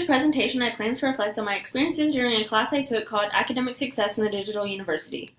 presentation, I plan to reflect on my experiences during a class I took called Academic Success in the Digital University.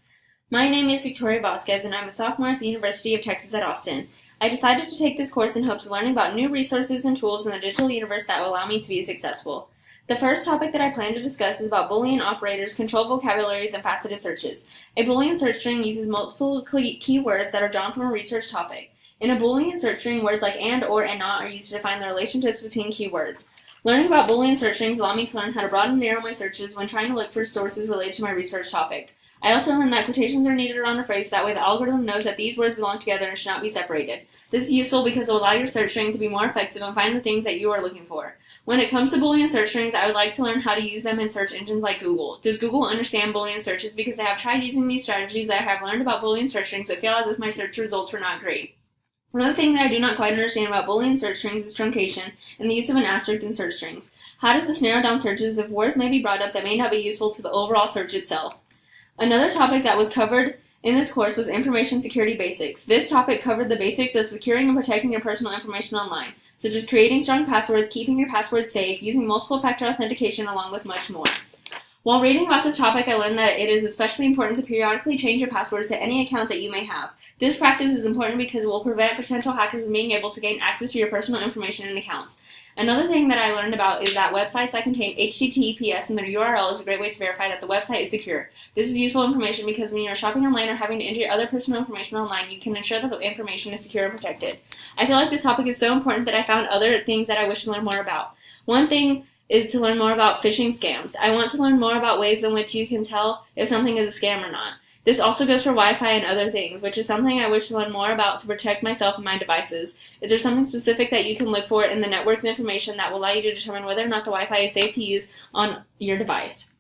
My name is Victoria Vasquez, and I'm a sophomore at the University of Texas at Austin. I decided to take this course in hopes of learning about new resources and tools in the digital universe that will allow me to be successful. The first topic that I plan to discuss is about Boolean operators, controlled vocabularies, and faceted searches. A Boolean search string uses multiple keywords that are drawn from a research topic. In a Boolean search string, words like and, or, and not are used to define the relationships between keywords. Learning about Boolean search strings allowed me to learn how to broaden and narrow my searches when trying to look for sources related to my research topic. I also learned that quotations are needed around a phrase, that way the algorithm knows that these words belong together and should not be separated. This is useful because it will allow your search string to be more effective and find the things that you are looking for. When it comes to Boolean search strings, I would like to learn how to use them in search engines like Google. Does Google understand Boolean searches? Because I have tried using these strategies that I have learned about Boolean search strings, but feel as if my search results were not great. Another thing that I do not quite understand about Boolean search strings is truncation and the use of an asterisk in search strings. How does this narrow down searches if words may be brought up that may not be useful to the overall search itself? Another topic that was covered in this course was information security basics. This topic covered the basics of securing and protecting your personal information online, such as creating strong passwords, keeping your passwords safe, using multiple-factor authentication, along with much more. While reading about this topic, I learned that it is especially important to periodically change your passwords to any account that you may have. This practice is important because it will prevent potential hackers from being able to gain access to your personal information and accounts. Another thing that I learned about is that websites that contain HTTPS in their URL is a great way to verify that the website is secure. This is useful information because when you are shopping online or having to enter your other personal information online, you can ensure that the information is secure and protected. I feel like this topic is so important that I found other things that I wish to learn more about. One thing is to learn more about phishing scams. I want to learn more about ways in which you can tell if something is a scam or not. This also goes for Wi-Fi and other things, which is something I wish to learn more about to protect myself and my devices. Is there something specific that you can look for in the network information that will allow you to determine whether or not the Wi-Fi is safe to use on your device?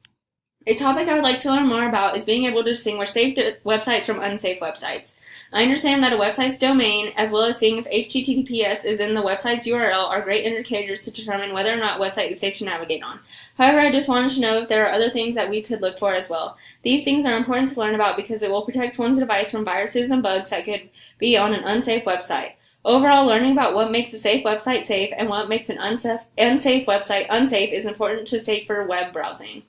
A topic I would like to learn more about is being able to distinguish safe websites from unsafe websites. I understand that a website's domain, as well as seeing if HTTPS is in the website's URL, are great indicators to determine whether or not a website is safe to navigate on. However, I just wanted to know if there are other things that we could look for as well. These things are important to learn about because it will protect one's device from viruses and bugs that could be on an unsafe website. Overall, learning about what makes a safe website safe and what makes an unsafe website unsafe is important to safer web browsing.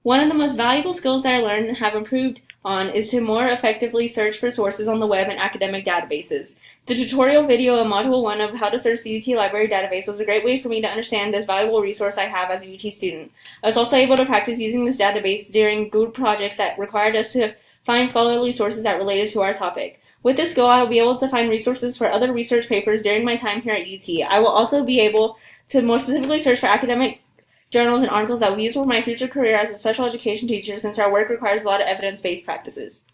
One of the most valuable skills that I learned and have improved on is to more effectively search for sources on the web and academic databases. The tutorial video in Module 1 of how to search the UT Library database was a great way for me to understand this valuable resource I have as a UT student. I was also able to practice using this database during group projects that required us to find scholarly sources that related to our topic. With this skill, I will be able to find resources for other research papers during my time here at UT. I will also be able to more specifically search for academic journals and articles that we use for my future career as a special education teacher, since our work requires a lot of evidence-based practices.